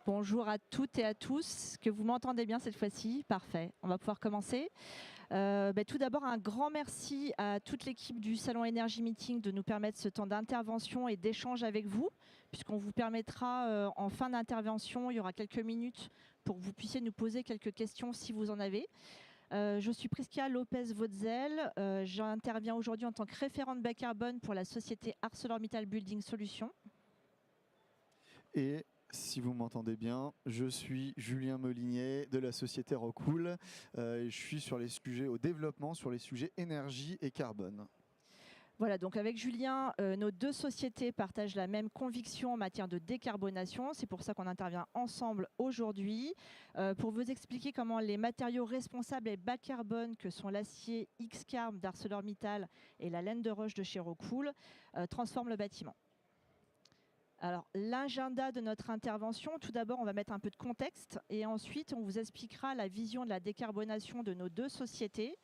Bonjour à toutes et à tous. Est-ce que vous m'entendez bien cette fois-ci? Parfait. On va pouvoir commencer. Tout d'abord, un grand merci à toute l'équipe du Salon Énergie Meeting de nous permettre ce temps d'intervention et d'échange avec vous, puisqu'on vous permettra en fin d'intervention, il y aura quelques minutes pour que vous puissiez nous poser quelques questions si vous en avez. Je suis Prisca Lopez-Vautzel. J'interviens aujourd'hui en tant que référente bas carbone pour la société ArcelorMittal Building Solutions. Et si vous m'entendez bien, je suis Julien Molinier de la société Rockwool. Je suis sur les sujets au développement, sur les sujets énergie et carbone. Voilà, donc avec Julien, nos deux sociétés partagent la même conviction en matière de décarbonation. C'est pour ça qu'on intervient ensemble aujourd'hui pour vous expliquer comment les matériaux responsables et bas carbone que sont l'acier X-Carb d'ArcelorMittal et la laine de roche de chez Rockwool transforment le bâtiment. Alors, l'agenda de notre intervention, tout d'abord, on va mettre un peu de contexte et ensuite, on vous expliquera la vision de la décarbonation de nos deux sociétés.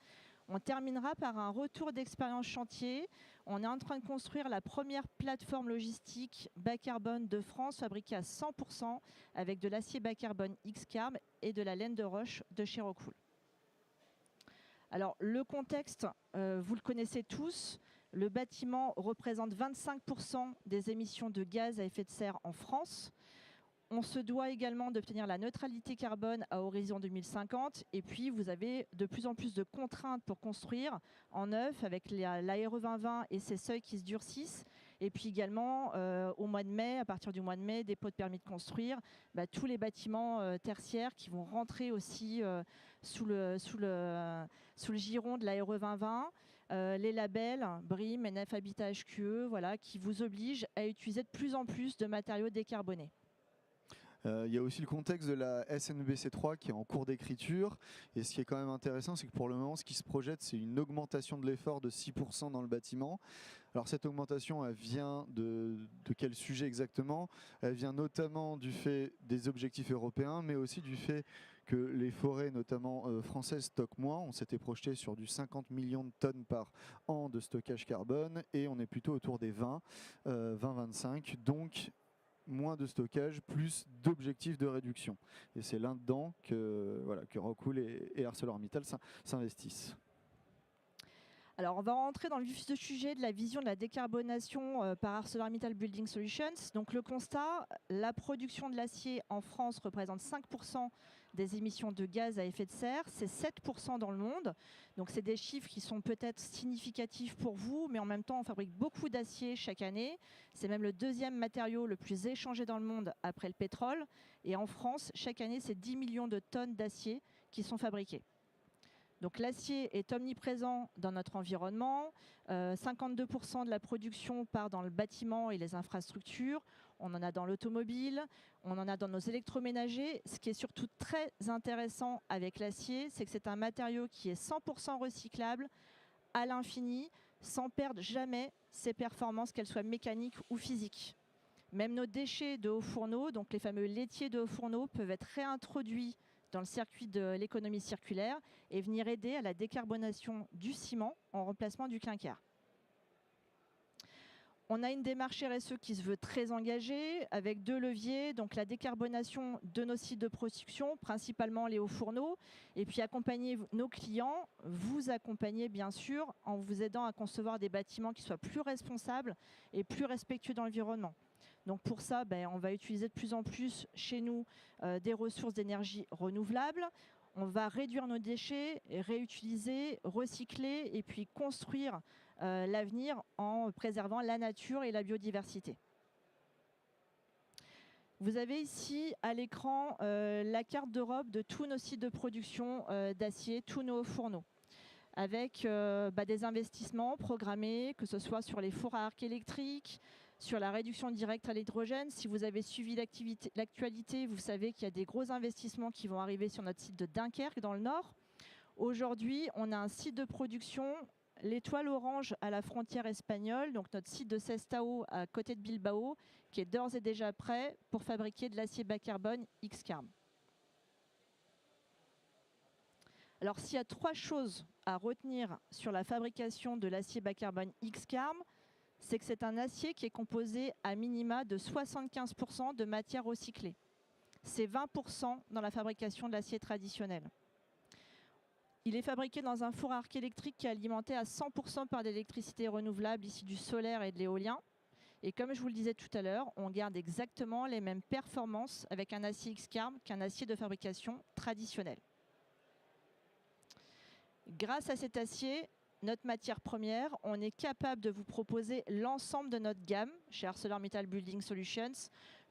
On terminera par un retour d'expérience chantier. On est en train de construire la première plateforme logistique bas carbone de France, fabriquée à 100% avec de l'acier bas carbone X-Carb et de la laine de roche de chez Rockwool. Alors, le contexte, vous le connaissez tous. Le bâtiment représente 25% des émissions de gaz à effet de serre en France. On se doit également d'obtenir la neutralité carbone à horizon 2050. Et puis, vous avez de plus en plus de contraintes pour construire en neuf avec l'ARE 2020 et ses seuils qui se durcissent. Et puis également, au mois de mai, à partir du mois de mai, dépôt de permis de construire, tous les bâtiments tertiaires qui vont rentrer aussi sous le giron de l'ARE 2020. Les labels BREEAM, NF Habitat HQE, voilà, qui vous obligent à utiliser de plus en plus de matériaux décarbonés. Il y a aussi le contexte de la SNBC3 qui est en cours d'écriture. Et ce qui est quand même intéressant, c'est que pour le moment, ce qui se projette, c'est une augmentation de l'effort de 6% dans le bâtiment. Alors cette augmentation, elle vient de quel sujet exactement? Elle vient notamment du fait des objectifs européens, mais aussi du fait que les forêts, notamment françaises, stockent moins. On s'était projeté sur du 50 millions de tonnes par an de stockage carbone et on est plutôt autour des 20-25. Donc moins de stockage, plus d'objectifs de réduction. Et c'est là-dedans que Rockwool et ArcelorMittal s'investissent. Alors, on va rentrer dans le vif du sujet de la vision de la décarbonation par ArcelorMittal Building Solutions. Donc, le constat, la production de l'acier en France représente 5% des émissions de gaz à effet de serre. C'est 7% dans le monde. Donc, c'est des chiffres qui sont peut-être significatifs pour vous, mais en même temps, on fabrique beaucoup d'acier chaque année. C'est même le deuxième matériau le plus échangé dans le monde après le pétrole. Et en France, chaque année, c'est 10 millions de tonnes d'acier qui sont fabriquées. Donc l'acier est omniprésent dans notre environnement. 52% de la production part dans le bâtiment et les infrastructures. On en a dans l'automobile, on en a dans nos électroménagers. Ce qui est surtout très intéressant avec l'acier, c'est que c'est un matériau qui est 100% recyclable à l'infini, sans perdre jamais ses performances, qu'elles soient mécaniques ou physiques. Même nos déchets de hauts fourneaux, donc les fameux laitiers de hauts fourneaux, peuvent être réintroduits dans le circuit de l'économie circulaire et venir aider à la décarbonation du ciment en remplacement du clinker. On a une démarche RSE qui se veut très engagée avec deux leviers, donc la décarbonation de nos sites de production, principalement les hauts fourneaux, et puis accompagner nos clients, vous accompagner bien sûr en vous aidant à concevoir des bâtiments qui soient plus responsables et plus respectueux de l'environnement. Donc pour ça, on va utiliser de plus en plus chez nous des ressources d'énergie renouvelables. On va réduire nos déchets, réutiliser, recycler et puis construire l'avenir en préservant la nature et la biodiversité. Vous avez ici à l'écran la carte d'Europe de tous nos sites de production d'acier, tous nos fourneaux, avec des investissements programmés, que ce soit sur les fours à arc électrique, sur la réduction directe à l'hydrogène. Si vous avez suivi l'actualité, vous savez qu'il y a des gros investissements qui vont arriver sur notre site de Dunkerque dans le Nord. Aujourd'hui, on a un site de production, l'Étoile Orange à la frontière espagnole, donc notre site de Sestao à côté de Bilbao, qui est d'ores et déjà prêt pour fabriquer de l'acier bas carbone X-Carb. Alors, s'il y a trois choses à retenir sur la fabrication de l'acier bas carbone X-Carb, c'est que c'est un acier qui est composé à minima de 75% de matière recyclée. c'est 20% dans la fabrication de l'acier traditionnel. Il est fabriqué dans un four à arc électrique qui est alimenté à 100% par de l'électricité renouvelable, ici du solaire et de l'éolien. Et comme je vous le disais tout à l'heure, on garde exactement les mêmes performances avec un acier X-Carb qu'un acier de fabrication traditionnel. Grâce à cet acier, notre matière première, on est capable de vous proposer l'ensemble de notre gamme chez ArcelorMittal Building Solutions,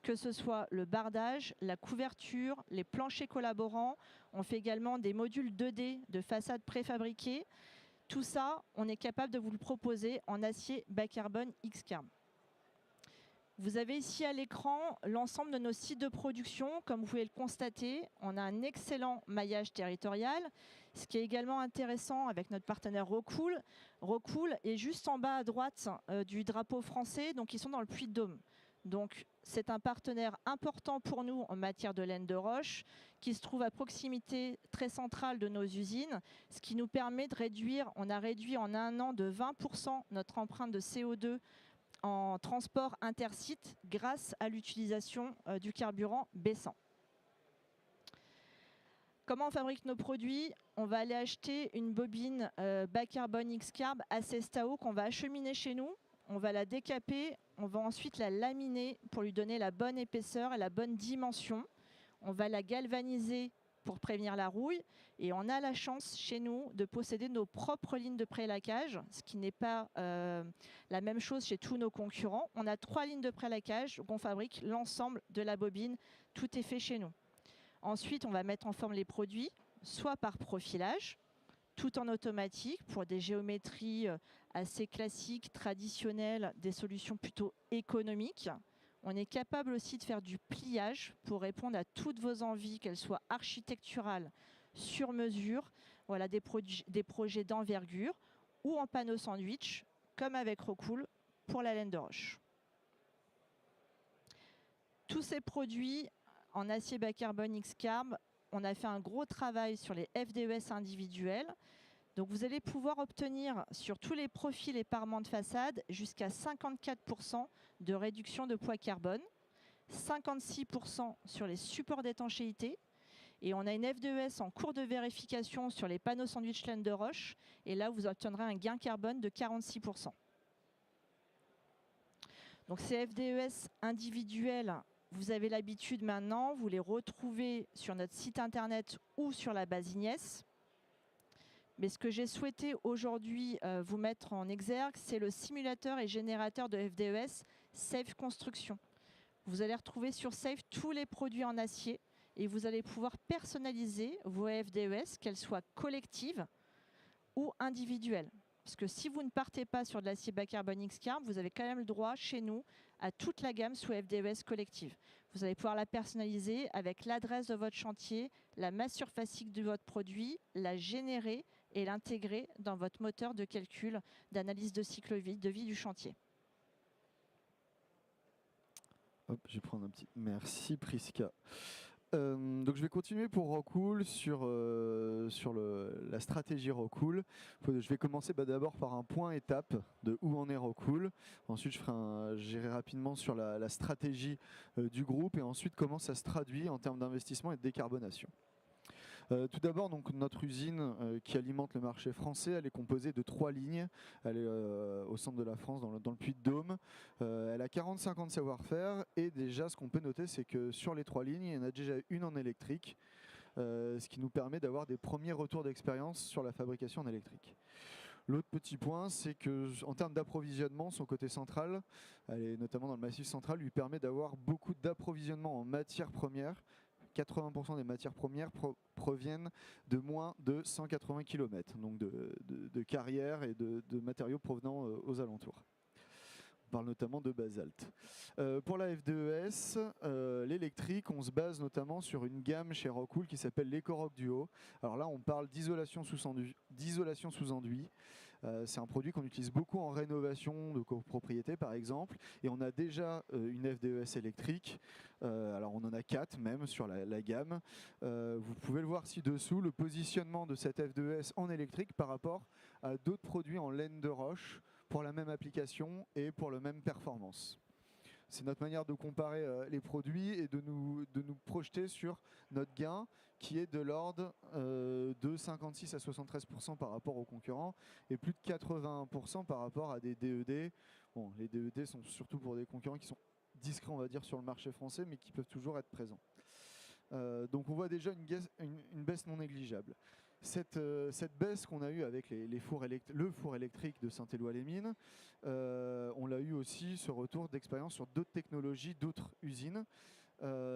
que ce soit le bardage, la couverture, les planchers collaborants. On fait également des modules 2D de façade préfabriqués. Tout ça, on est capable de vous le proposer en acier bas carbone X-Carb. Vous avez ici à l'écran l'ensemble de nos sites de production. Comme vous pouvez le constater, on a un excellent maillage territorial. Ce qui est également intéressant avec notre partenaire Rockwool. Rockwool est juste en bas à droite du drapeau français, donc ils sont dans le Puy-de-Dôme. Donc c'est un partenaire important pour nous en matière de laine de roche, qui se trouve à proximité très centrale de nos usines, ce qui nous permet de réduire, on a réduit en un an de 20% notre empreinte de CO2 en transport intersite grâce à l'utilisation du carburant baissant. Comment on fabrique nos produits? On va aller acheter une bobine bas carbone X-Carb Acestao qu'on va acheminer chez nous. On va la décaper, on va ensuite la laminer pour lui donner la bonne épaisseur et la bonne dimension. On va la galvaniser pour prévenir la rouille. Et on a la chance chez nous de posséder nos propres lignes de pré-laquage, ce qui n'est pas la même chose chez tous nos concurrents. On a 3 lignes de pré-laquage, donc on fabrique l'ensemble de la bobine. Tout est fait chez nous. Ensuite, on va mettre en forme les produits, soit par profilage, tout en automatique pour des géométries assez classiques, traditionnelles, des solutions plutôt économiques. On est capable aussi de faire du pliage pour répondre à toutes vos envies, qu'elles soient architecturales, sur mesure, voilà, des projets d'envergure, ou en panneau sandwich, comme avec Rockwool pour la laine de roche. Tous ces produits en acier bas carbone X-Carb, on a fait un gros travail sur les FDES individuels. Donc vous allez pouvoir obtenir sur tous les profils et parements de façade jusqu'à 54% de réduction de poids carbone, 56% sur les supports d'étanchéité. Et on a une FDES en cours de vérification sur les panneaux sandwich laine de roche. Et là, vous obtiendrez un gain carbone de 46%. Donc ces FDES individuels, vous avez l'habitude maintenant, vous les retrouvez sur notre site internet ou sur la base Ignes. Mais ce que j'ai souhaité aujourd'hui vous mettre en exergue, c'est le simulateur et générateur de FDES Safe Construction. Vous allez retrouver sur Safe tous les produits en acier et vous allez pouvoir personnaliser vos FDES, qu'elles soient collectives ou individuelles. Parce que si vous ne partez pas sur de l'acier bas carbone X-Carb, vous avez quand même le droit chez nous à toute la gamme sous FDES collective. Vous allez pouvoir la personnaliser avec l'adresse de votre chantier, la masse surfacique de votre produit, la générer et l'intégrer dans votre moteur de calcul d'analyse de cycle de vie du chantier. Hop, je vais prendre un petit... Merci Prisca. Donc je vais continuer pour Rockwool sur la stratégie Rockwool. Je vais commencer d'abord par un point étape de où en est Rockwool. Ensuite j'irai rapidement sur la stratégie du groupe et ensuite comment ça se traduit en termes d'investissement et de décarbonation. Tout d'abord, donc, notre usine qui alimente le marché français, elle est composée de 3 lignes. Elle est au centre de la France, dans le Puy-de-Dôme. Elle a 45 ans de savoir-faire et déjà, ce qu'on peut noter, c'est que sur les 3 lignes, il y en a déjà une en électrique, ce qui nous permet d'avoir des premiers retours d'expérience sur la fabrication en électrique. L'autre petit point, c'est qu'en termes d'approvisionnement, son côté central, elle est notamment dans le Massif central, lui permet d'avoir beaucoup d'approvisionnement en matières premières. 80% des matières premières proviennent de moins de 180 km, donc de carrières et de matériaux provenant aux alentours. On parle notamment de basalte. Pour la FDES, l'électrique, on se base notamment sur une gamme chez Rockwool qui s'appelle l'EcoRock Duo. Alors là, on parle d'isolation sous enduit. C'est un produit qu'on utilise beaucoup en rénovation de copropriété par exemple, et on a déjà une FDES électrique, alors on en a 4 même sur la gamme. Vous pouvez le voir ci-dessous, le positionnement de cette FDES en électrique par rapport à d'autres produits en laine de roche pour la même application et pour la même performance. c'est notre manière de comparer les produits et de nous projeter sur notre gain qui est de l'ordre de 56 à 73% par rapport aux concurrents et plus de 81% par rapport à des DED. Bon, les DED sont surtout pour des concurrents qui sont discrets, on va dire, sur le marché français, mais qui peuvent toujours être présents. Donc on voit déjà une baisse non négligeable. Cette baisse qu'on a eue avec le four électrique de Saint-Éloi-les-Mines, on l'a eu aussi, ce retour d'expérience sur d'autres technologies, d'autres usines.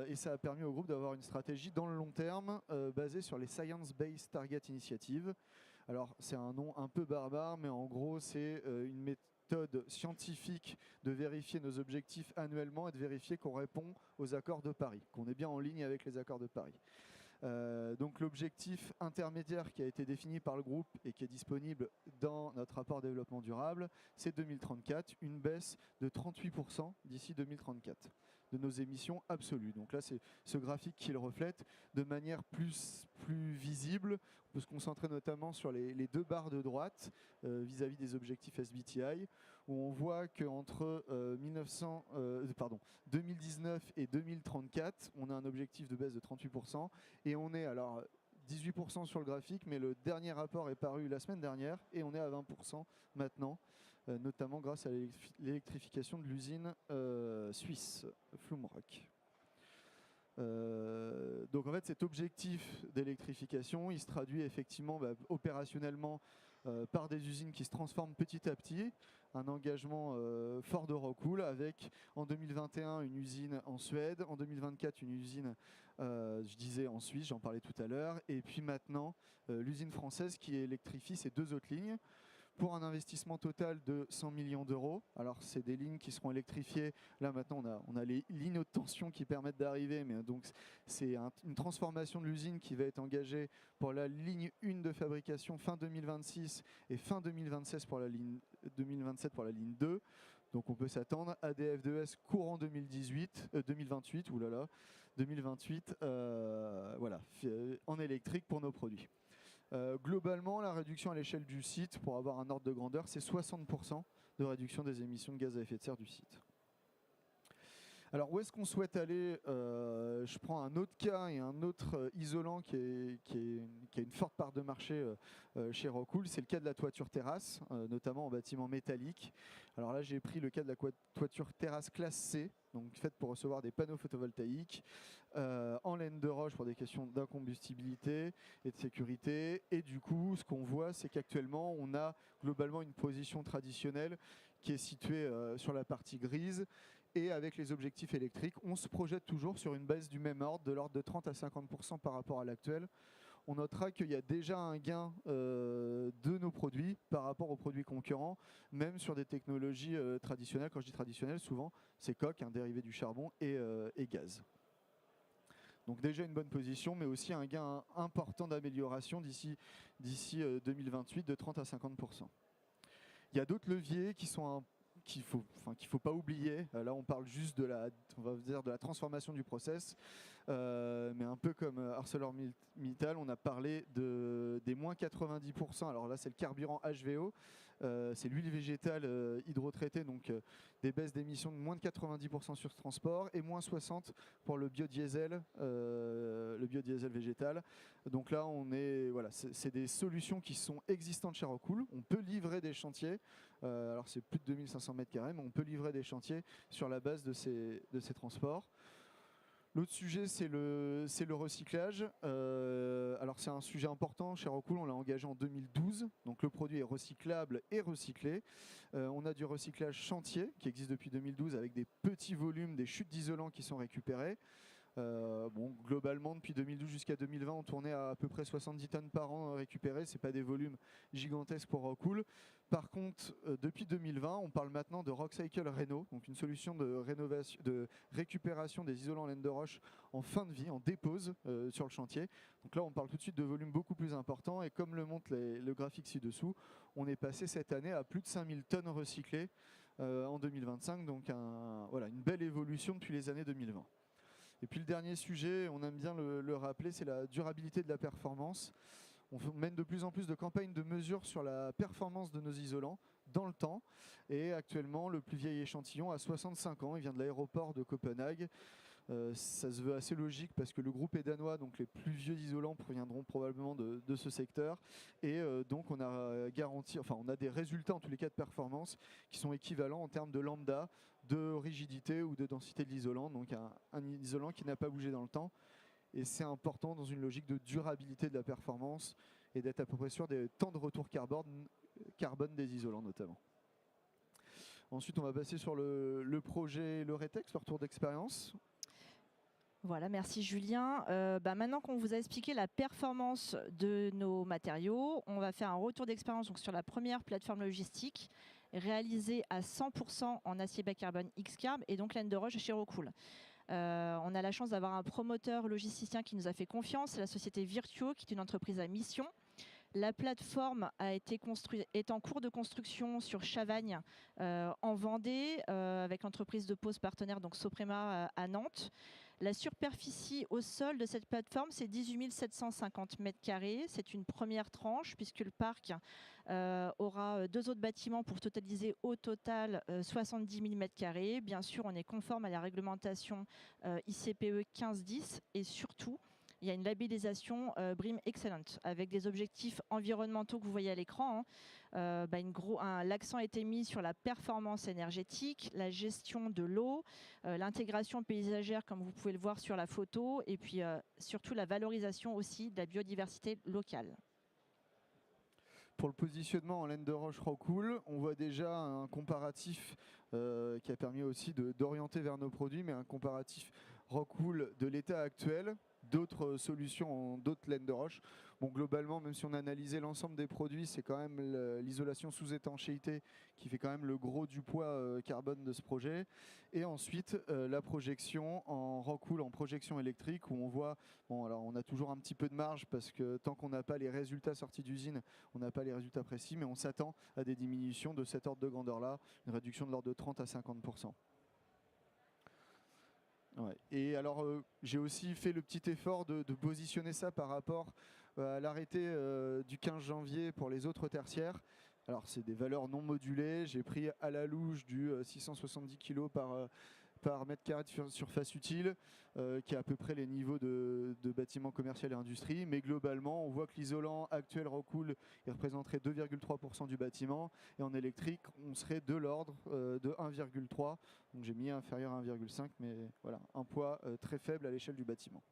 Et ça a permis au groupe d'avoir une stratégie dans le long terme basée sur les Science Based Target Initiative. Alors c'est un nom un peu barbare, mais en gros c'est une méthode scientifique de vérifier nos objectifs annuellement et de vérifier qu'on répond aux accords de Paris, qu'on est bien en ligne avec les accords de Paris. Donc l'objectif intermédiaire qui a été défini par le groupe et qui est disponible dans notre rapport développement durable, c'est 2034, une baisse de 38% d'ici 2034 de nos émissions absolues. Donc là, c'est ce graphique qui le reflète de manière plus visible. On peut se concentrer notamment sur les deux barres de droite vis-à-vis des objectifs SBTI, où on voit qu'entre 2019 et 2034, on a un objectif de baisse de 38%, et on est alors 18% sur le graphique, mais le dernier rapport est paru la semaine dernière, et on est à 20% maintenant, notamment grâce à l'électrification de l'usine suisse, Flumroc. Donc en fait cet objectif d'électrification, il se traduit effectivement opérationnellement par des usines qui se transforment petit à petit, un engagement fort de Rockwool avec en 2021 une usine en Suède, en 2024 une usine, je disais en Suisse, j'en parlais tout à l'heure, et puis maintenant l'usine française qui électrifie ces deux autres lignes, pour un investissement total de 100 millions d'euros. Alors c'est des lignes qui seront électrifiées. Là maintenant on a les lignes haute tension qui permettent d'arriver, mais donc c'est une transformation de l'usine qui va être engagée pour la ligne 1 de fabrication fin 2026 et fin 2027 pour la ligne 2. Donc on peut s'attendre à des FDES courant 2028, oulala, 2028, voilà, en électrique pour nos produits. Globalement, la réduction à l'échelle du site, pour avoir un ordre de grandeur, c'est 60% de réduction des émissions de gaz à effet de serre du site. Alors où est-ce qu'on souhaite aller? Je prends un autre cas et un autre isolant qui a une forte part de marché chez Rockwool, c'est le cas de la toiture terrasse, notamment en bâtiment métallique. Alors là j'ai pris le cas de la toiture terrasse classe C, donc faite pour recevoir des panneaux photovoltaïques, en laine de roche pour des questions d'incombustibilité et de sécurité. Et du coup, ce qu'on voit, c'est qu'actuellement, on a globalement une position traditionnelle qui est située sur la partie grise. Et avec les objectifs électriques, on se projette toujours sur une baisse du même ordre, de l'ordre de 30 à 50% par rapport à l'actuel. On notera qu'il y a déjà un gain de nos produits par rapport aux produits concurrents, même sur des technologies traditionnelles. Quand je dis traditionnelles, souvent, c'est coke, un dérivé du charbon et gaz. Donc déjà une bonne position, mais aussi un gain important d'amélioration d'ici 2028 de 30 à 50%. Il y a d'autres leviers qui sont qu'il faut pas oublier. Là, on parle juste de la transformation du process, mais un peu comme ArcelorMittal, on a parlé des moins 90%. Alors là, c'est le carburant HVO, c'est l'huile végétale hydrotraitée, donc des baisses d'émissions de moins de 90% sur ce transport et moins 60% pour le biodiesel végétal. Donc là, c'est des solutions qui sont existantes chez Rockwool. On peut livrer des chantiers. Alors c'est plus de 2500 m², mais on peut livrer des chantiers sur la base de ces transports. L'autre sujet, c'est le recyclage. Alors c'est un sujet important chez Rockwool, on l'a engagé en 2012, donc le produit est recyclable et recyclé. On a du recyclage chantier qui existe depuis 2012 avec des petits volumes, des chutes d'isolant qui sont récupérées. Globalement, depuis 2012 jusqu'à 2020, on tournait à peu près 70 tonnes par an récupérées. Ce n'est pas des volumes gigantesques pour Rockwool. Par contre, depuis 2020, on parle maintenant de Rockcycle Reno, donc une solution de récupération des isolants en laine de roche en fin de vie, en dépose sur le chantier. Donc là, on parle tout de suite de volumes beaucoup plus importants. Et comme le montre le graphique ci-dessous, on est passé cette année à plus de 5000 tonnes recyclées en 2025. Donc une belle évolution depuis les années 2020. Et puis le dernier sujet, on aime bien le rappeler, c'est la durabilité de la performance. On mène de plus en plus de campagnes de mesure sur la performance de nos isolants dans le temps. Et actuellement, le plus vieil échantillon a 65 ans. Il vient de l'aéroport de Copenhague. Ça se veut assez logique parce que le groupe est danois, donc les plus vieux isolants proviendront probablement de ce secteur. Et donc on a on a des résultats en tous les cas de performance qui sont équivalents en termes de lambda, de rigidité ou de densité de l'isolant. Donc un isolant qui n'a pas bougé dans le temps. Et c'est important dans une logique de durabilité de la performance et d'être à peu près sûr des temps de retour carbone des isolants notamment. Ensuite, on va passer sur le projet Leuretex, le retour d'expérience. Voilà, merci Julien. Maintenant qu'on vous a expliqué la performance de nos matériaux, on va faire un retour d'expérience sur la première plateforme logistique réalisée à 100% en acier bas carbone X-Carb et donc laine de roche chez Rockwool. On a la chance d'avoir un promoteur logisticien qui nous a fait confiance, c'est la société Virtuo, qui est une entreprise à mission. La plateforme est en cours de construction sur Chavagne, en Vendée, avec l'entreprise de pose partenaire, donc Soprema à Nantes. La superficie au sol de cette plateforme, c'est 18 750 m². C'est une première tranche, puisque le parc aura 2 autres bâtiments pour totaliser au total 70 000 m². Bien sûr, on est conforme à la réglementation ICPE 1510 et surtout, il y a une labellisation BREEAM Excellent avec des objectifs environnementaux que vous voyez à l'écran. L'accent a été mis sur la performance énergétique, la gestion de l'eau, l'intégration paysagère comme vous pouvez le voir sur la photo et puis surtout la valorisation aussi de la biodiversité locale. Pour le positionnement en laine de roche Rockwool, on voit déjà un comparatif qui a permis aussi d'orienter vers nos produits, mais un comparatif Rockwool de l'état actuel, d'autres solutions, d'autres laines de roche. Bon, globalement, même si on a analysé l'ensemble des produits, c'est quand même l'isolation sous étanchéité qui fait quand même le gros du poids carbone de ce projet. Et ensuite, la projection en Rockwool, en projection électrique, où on voit, bon, alors on a toujours un petit peu de marge parce que tant qu'on n'a pas les résultats sortis d'usine, on n'a pas les résultats précis, mais on s'attend à des diminutions de cet ordre de grandeur-là, une réduction de l'ordre de 30 à 50%. Ouais. Et alors, j'ai aussi fait le petit effort de positionner ça par rapport à l'arrêté du 15 janvier pour les autres tertiaires. Alors, c'est des valeurs non modulées. J'ai pris à la louche du 670 kg par mètre carré de surface utile, qui est à peu près les niveaux de bâtiments commerciaux et industrie. Mais globalement, on voit que l'isolant actuel Rockwool représenterait 2,3% du bâtiment. Et en électrique, on serait de l'ordre de 1,3. Donc j'ai mis inférieur à 1,5, mais voilà, un poids très faible à l'échelle du bâtiment.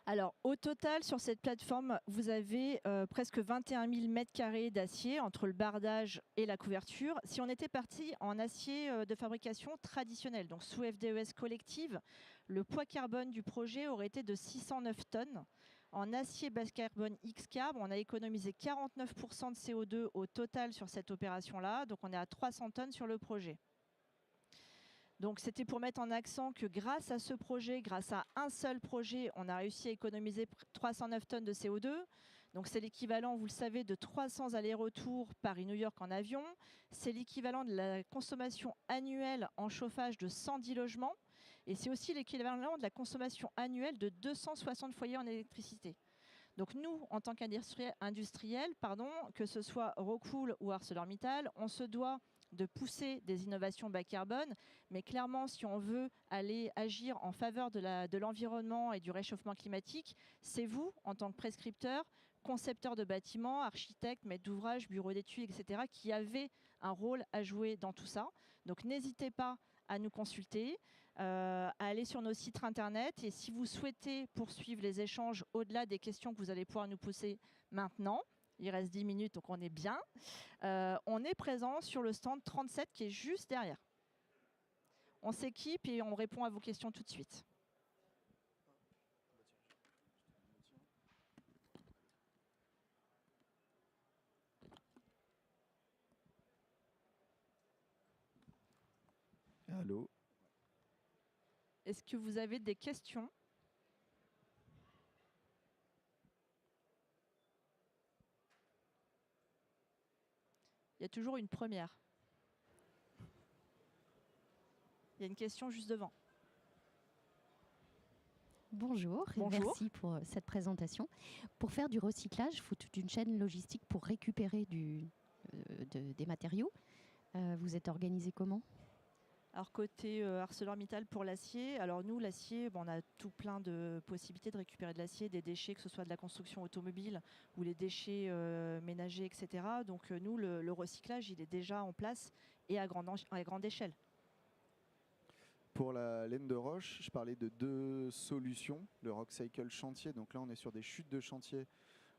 Alors, au total, sur cette plateforme, vous avez presque 21 000 m² d'acier entre le bardage et la couverture. Si on était parti en acier de fabrication traditionnel, donc sous FDES collective, le poids carbone du projet aurait été de 609 tonnes. En acier bas carbone X-Carb, on a économisé 49% de CO2 au total sur cette opération-là, donc on est à 300 tonnes sur le projet. Donc c'était pour mettre en accent que grâce à ce projet, grâce à un seul projet, on a réussi à économiser 309 tonnes de CO2. Donc c'est l'équivalent, vous le savez, de 300 allers-retours Paris-New York en avion. C'est l'équivalent de la consommation annuelle en chauffage de 110 logements. Et c'est aussi l'équivalent de la consommation annuelle de 260 foyers en électricité. Donc nous, en tant qu'industriels, que ce soit Rockwool ou ArcelorMittal, on se doit de pousser des innovations bas carbone, mais clairement, si on veut aller agir en faveur de l'environnement et du réchauffement climatique, c'est vous, en tant que prescripteur, concepteur de bâtiments, architecte, maître d'ouvrage, bureau d'études, etc., qui avez un rôle à jouer dans tout ça. Donc n'hésitez pas à nous consulter, à aller sur nos sites internet, et si vous souhaitez poursuivre les échanges au-delà des questions que vous allez pouvoir nous poser maintenant, il reste 10 minutes, donc on est bien. On est présent sur le stand 37 qui est juste derrière. On s'équipe et on répond à vos questions tout de suite. Allô ? Est-ce que vous avez des questions ? Il y a toujours une première. Il y a une question juste devant. Bonjour, et merci pour cette présentation. Pour faire du recyclage, il faut toute une chaîne logistique pour récupérer du des matériaux. Vous êtes organisé comment ? Alors côté ArcelorMittal pour l'acier, alors nous l'acier, on a tout plein de possibilités de récupérer de l'acier, des déchets, que ce soit de la construction automobile ou les déchets ménagers, etc. Donc nous le recyclage il est déjà en place et à grande échelle. Pour la laine de roche, je parlais de 2 solutions. Le Rockcycle chantier, donc là on est sur des chutes de chantier.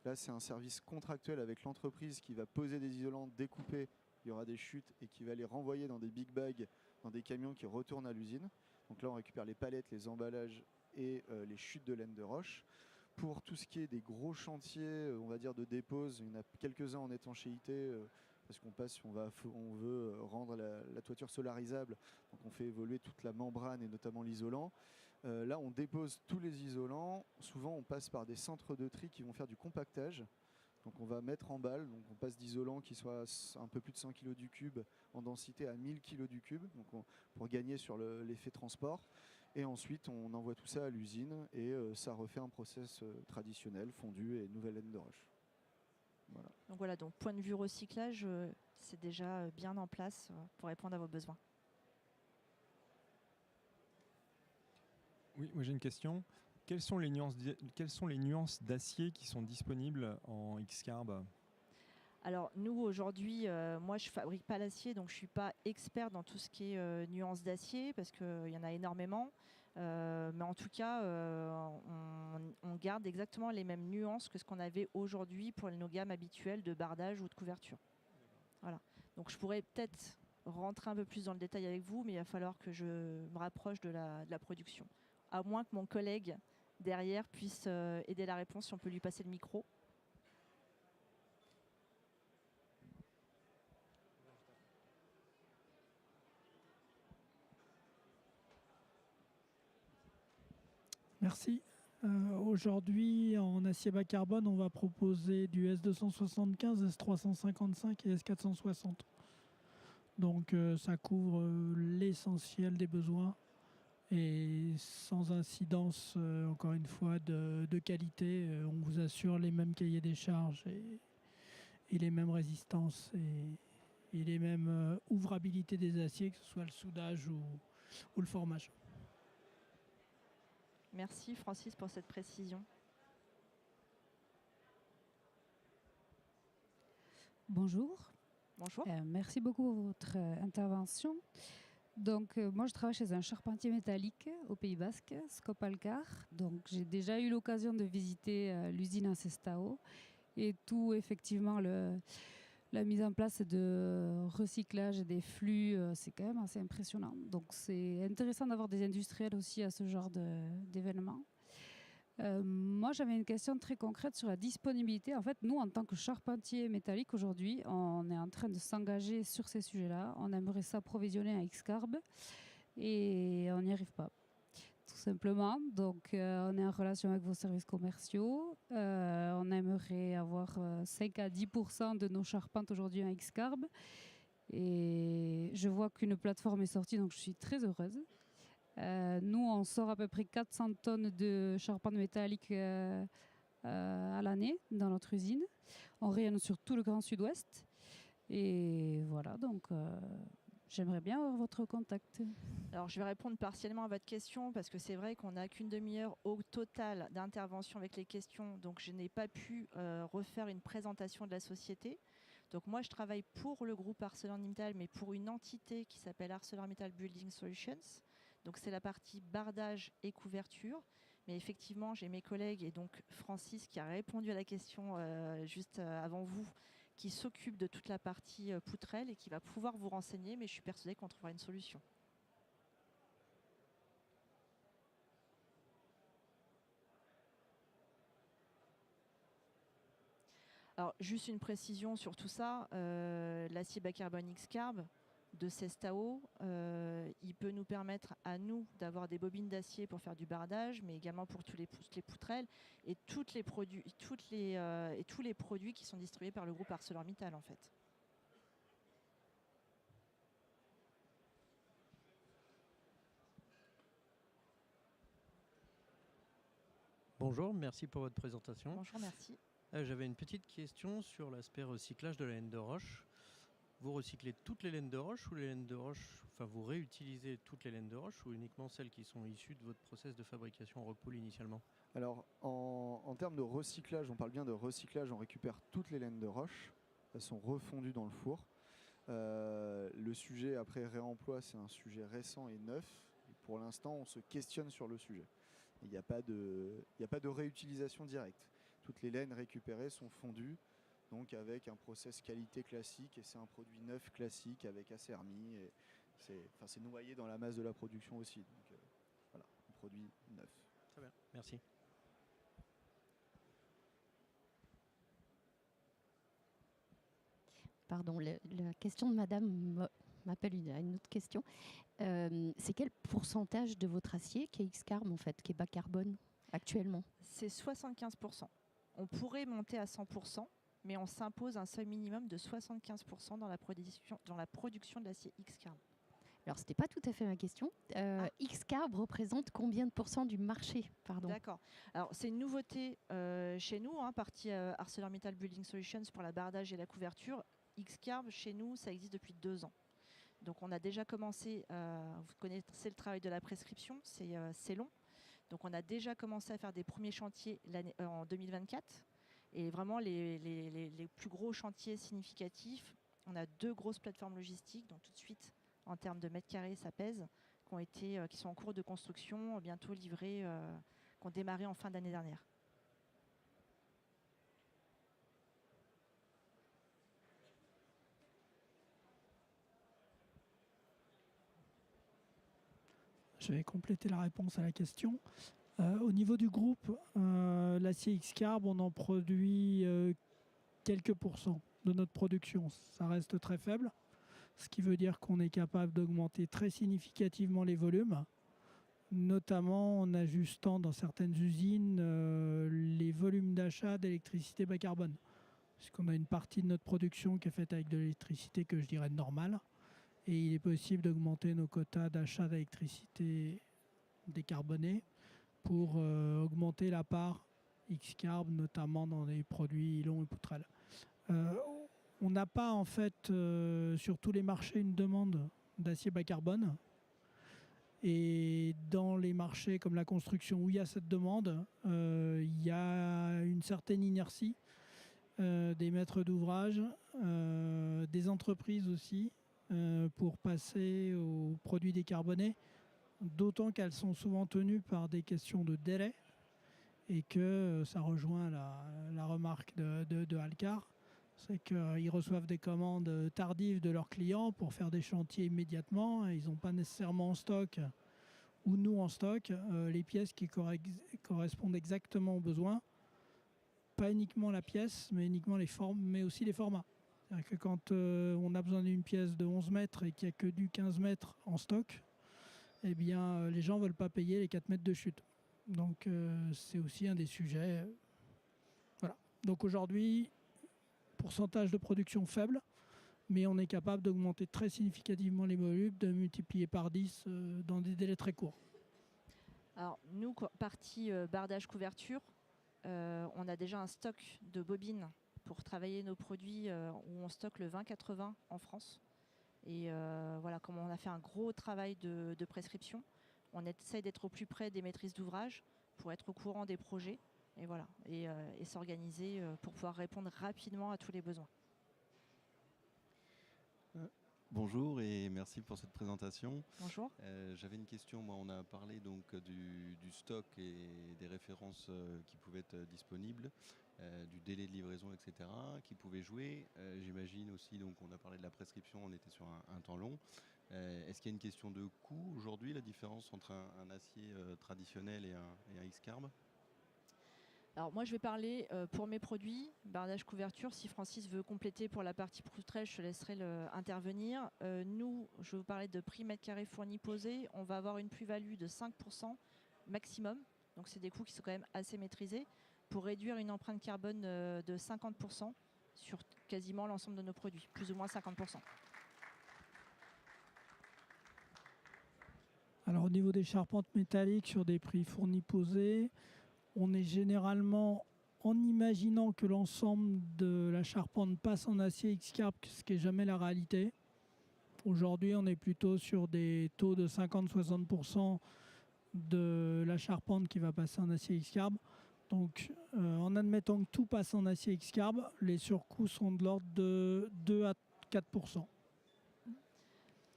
Là c'est un service contractuel avec l'entreprise qui va poser des isolants, découper, il y aura des chutes et qui va les renvoyer dans des big bags, dans des camions qui retournent à l'usine. Donc là on récupère les palettes, les emballages et les chutes de laine de roche. Pour tout ce qui est des gros chantiers, on va dire de dépose, il y en a quelques-uns en étanchéité, parce qu'on passe, on veut rendre la toiture solarisable, donc on fait évoluer toute la membrane et notamment l'isolant. Là, on dépose tous les isolants. Souvent, on passe par des centres de tri qui vont faire du compactage. Donc, on va mettre en balle. Donc, on passe d'isolant qui soit un peu plus de 100 kg du cube en densité à 1000 kg du cube, donc pour gagner sur l'effet transport. Et ensuite, on envoie tout ça à l'usine et ça refait un process traditionnel, fondu et nouvelle laine de roche. Voilà. Donc voilà, donc point de vue recyclage, c'est déjà bien en place pour répondre à vos besoins. Oui, moi j'ai une question. Quelles sont les nuances d'acier qui sont disponibles en X-Carb ? Alors nous aujourd'hui, moi je fabrique pas l'acier, donc je suis pas expert dans tout ce qui est nuances d'acier parce qu'il y en a énormément. Mais en tout cas, on garde exactement les mêmes nuances que ce qu'on avait aujourd'hui pour nos gammes habituelles de bardage ou de couverture. Voilà. Donc je pourrais peut-être rentrer un peu plus dans le détail avec vous, mais il va falloir que je me rapproche de la production. À moins que mon collègue derrière puisse aider la réponse, si on peut lui passer le micro. Merci. Aujourd'hui, en acier bas carbone, on va proposer du S275, S355 et S460. Donc ça couvre l'essentiel des besoins et sans incidence, encore une fois, de qualité. On vous assure les mêmes cahiers des charges et les mêmes résistances et les mêmes ouvrabilités des aciers, que ce soit le soudage ou le formage. Merci Francis pour cette précision. Bonjour. Bonjour. Merci beaucoup pour votre intervention. Donc, moi, je travaille chez un charpentier métallique au Pays Basque, Scopalcar. Donc, j'ai déjà eu l'occasion de visiter l'usine à Sestao et tout, effectivement, la mise en place de recyclage des flux, c'est quand même assez impressionnant. Donc, c'est intéressant d'avoir des industriels aussi à ce genre d'événements. Moi, j'avais une question très concrète sur la disponibilité. En fait, nous, en tant que charpentier métallique, aujourd'hui, on est en train de s'engager sur ces sujets-là. On aimerait s'approvisionner à X-Carb et on n'y arrive pas, tout simplement. Donc, on est en relation avec vos services commerciaux. On aimerait avoir 5 à 10% de nos charpentes aujourd'hui en X-Carb. Et je vois qu'une plateforme est sortie, donc je suis très heureuse. Nous, on sort à peu près 400 tonnes de charpente métallique à l'année dans notre usine. On rayonne sur tout le Grand Sud-Ouest. Et voilà, donc j'aimerais bien avoir votre contact. Alors, je vais répondre partiellement à votre question parce que c'est vrai qu'on n'a qu'une demi-heure au total d'intervention avec les questions. Donc, je n'ai pas pu refaire une présentation de la société. Donc, moi, je travaille pour le groupe ArcelorMittal, mais pour une entité qui s'appelle ArcelorMittal Building Solutions. Donc c'est la partie bardage et couverture. Mais effectivement, j'ai mes collègues et donc Francis qui a répondu à la question juste avant vous, qui s'occupe de toute la partie poutrelle et qui va pouvoir vous renseigner, mais je suis persuadée qu'on trouvera une solution. Alors juste une précision sur tout ça, l'acier bas carbone X-Carb de Sestao, il peut nous permettre à nous d'avoir des bobines d'acier pour faire du bardage, mais également pour toutes les poutrelles et tous les produits qui sont distribués par le groupe ArcelorMittal en fait. Bonjour, merci pour votre présentation. Bonjour, merci. J'avais une petite question sur l'aspect recyclage de la laine de roche. vous recyclez toutes les laines de roche ou les laines de roche, enfin vous réutilisez toutes les laines de roche ou uniquement celles qui sont issues de votre process de fabrication Rockpool initialement? Alors, en termes de recyclage, on parle bien de recyclage, on récupère toutes les laines de roche, elles sont refondues dans le four. Le sujet après réemploi, c'est un sujet récent et neuf. Et pour l'instant, on se questionne sur le sujet. Il n'y a pas de réutilisation directe. Toutes les laines récupérées sont fondues, donc avec un process qualité classique, et c'est un produit neuf classique avec acermi. Et c'est noyé dans la masse de la production aussi. Donc voilà, un produit neuf. Très bien, merci. Pardon, la question de madame m'appelle à une autre question. C'est quel pourcentage de votre acier qui est X-Carb en fait, qui est bas carbone actuellement? C'est 75%. On pourrait monter à 100%, mais on s'impose un seuil minimum de 75% dans la production de l'acier X-Carb. Alors, ce n'était pas tout à fait ma question. X-Carb représente combien de pourcents du marché? Pardon. D'accord. Alors, c'est une nouveauté chez nous, partie ArcelorMittal Building Solutions pour la bardage et la couverture. X-Carb, chez nous, ça existe depuis 2 ans. Donc, on a déjà commencé, vous connaissez le travail de la prescription, c'est long. Donc, on a déjà commencé à faire des premiers chantiers en 2024. Et vraiment, les plus gros chantiers significatifs, on a 2 grosses plateformes logistiques. Donc, tout de suite, en termes de mètres carrés, ça pèse, qui sont en cours de construction, bientôt livrés, qui ont démarré en fin d'année dernière. Je vais compléter la réponse à la question. Au niveau du groupe, l'acier X-Carb, on en produit quelques pourcents de notre production. Ça reste très faible, ce qui veut dire qu'on est capable d'augmenter très significativement les volumes, notamment en ajustant dans certaines usines les volumes d'achat d'électricité bas carbone. Puisqu'on a une partie de notre production qui est faite avec de l'électricité que je dirais normale. Et il est possible d'augmenter nos quotas d'achat d'électricité décarbonée pour augmenter la part X-Carb, notamment dans les produits longs et poutrelles. On n'a pas en fait sur tous les marchés une demande d'acier bas carbone. Et dans les marchés comme la construction où il y a cette demande, il y a une certaine inertie des maîtres d'ouvrage, des entreprises aussi, pour passer aux produits décarbonés, d'autant qu'elles sont souvent tenues par des questions de délai et que ça rejoint la remarque de Alcar, c'est qu'ils reçoivent des commandes tardives de leurs clients pour faire des chantiers immédiatement et ils n'ont pas nécessairement en stock ou nous en stock les pièces qui correspondent exactement aux besoins, pas uniquement la pièce mais uniquement les formes mais aussi les formats. C'est-à-dire que quand on a besoin d'une pièce de 11 mètres et qu'il n'y a que du 15 mètres en stock, eh bien, les gens ne veulent pas payer les 4 mètres de chute. Donc, c'est aussi un des sujets. Voilà. Donc, aujourd'hui, pourcentage de production faible, mais on est capable d'augmenter très significativement les volumes, de multiplier par 10 dans des délais très courts. Alors, nous, partie bardage couverture, on a déjà un stock de bobines pour travailler nos produits où on stocke le 20-80 en France. Et voilà, comme on a fait un gros travail de prescription, on essaye d'être au plus près des maîtrises d'ouvrage pour être au courant des projets et voilà, et s'organiser pour pouvoir répondre rapidement à tous les besoins. Bonjour et merci pour cette présentation. Bonjour. J'avais une question. Moi, on a parlé donc du stock et des références qui pouvaient être disponibles, du délai de livraison, etc., qui pouvaient jouer. J'imagine aussi, donc on a parlé de la prescription, on était sur un temps long. Est-ce qu'il y a une question de coût aujourd'hui, la différence entre un acier traditionnel et un X-Carb? Alors moi je vais parler pour mes produits, bardage couverture. Si Francis veut compléter pour la partie poutrelle, je te laisserai intervenir. Nous, je vais vous parler de prix mètre carré fourni posé. On va avoir une plus-value de 5% maximum. Donc c'est des coûts qui sont quand même assez maîtrisés pour réduire une empreinte carbone de 50% sur quasiment l'ensemble de nos produits, plus ou moins 50%. Alors au niveau des charpentes métalliques sur des prix fournis posés, on est généralement en imaginant que l'ensemble de la charpente passe en acier X-Carb, ce qui n'est jamais la réalité. Aujourd'hui, on est plutôt sur des taux de 50-60% de la charpente qui va passer en acier X-Carb. Donc, en admettant que tout passe en acier X-Carb, les surcoûts sont de l'ordre de 2 à 4%.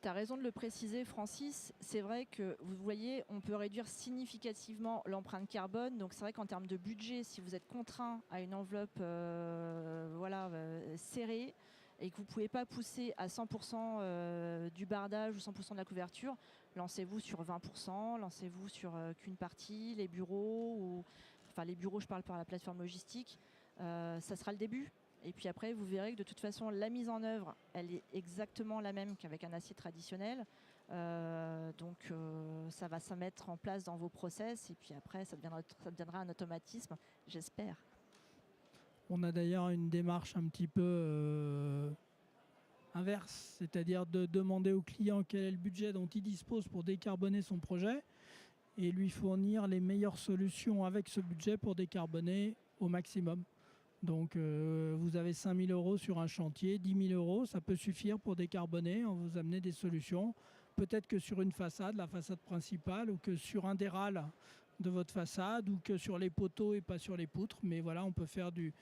Tu as raison de le préciser, Francis. C'est vrai que, vous voyez, on peut réduire significativement l'empreinte carbone. Donc, c'est vrai qu'en termes de budget, si vous êtes contraint à une enveloppe serrée et que vous ne pouvez pas pousser à 100% du bardage ou 100% de la couverture, lancez-vous sur 20%, lancez-vous sur qu'une partie, les bureaux, les bureaux, je parle par la plateforme logistique. Ça sera le début. Et puis après, vous verrez que de toute façon, la mise en œuvre, elle est exactement la même qu'avec un acier traditionnel. Donc, ça va se mettre en place dans vos process. Et puis après, ça deviendra un automatisme, j'espère. On a d'ailleurs une démarche un petit peu inverse, c'est-à-dire de demander au client quel est le budget dont il dispose pour décarboner son projet et lui fournir les meilleures solutions avec ce budget pour décarboner au maximum. Donc vous avez 5 000 € sur un chantier, 10 000 €, ça peut suffire pour décarboner, on vous amener des solutions. Peut-être que sur une façade, la façade principale, ou que sur un des râles de votre façade, ou que sur les poteaux et pas sur les poutres. Mais voilà, on peut faire du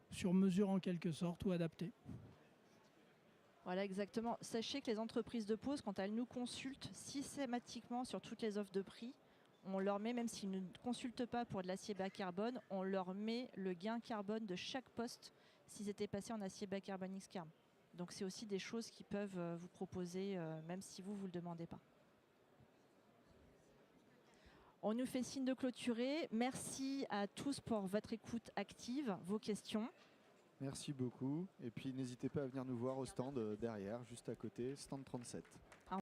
sur mesure en quelque sorte ou adapté. Voilà, exactement. Sachez que les entreprises de pose, quand elles nous consultent systématiquement sur toutes les offres de prix, on leur met, même s'ils ne consultent pas pour de l'acier bas carbone, on leur met le gain carbone de chaque poste s'ils étaient passés en acier bas carbone X-Carb. Donc c'est aussi des choses qui peuvent vous proposer, même si vous ne le demandez pas. On nous fait signe de clôturer. Merci à tous pour votre écoute active, vos questions. Merci beaucoup. Et puis n'hésitez pas à venir nous voir au stand derrière, juste à côté, stand 37.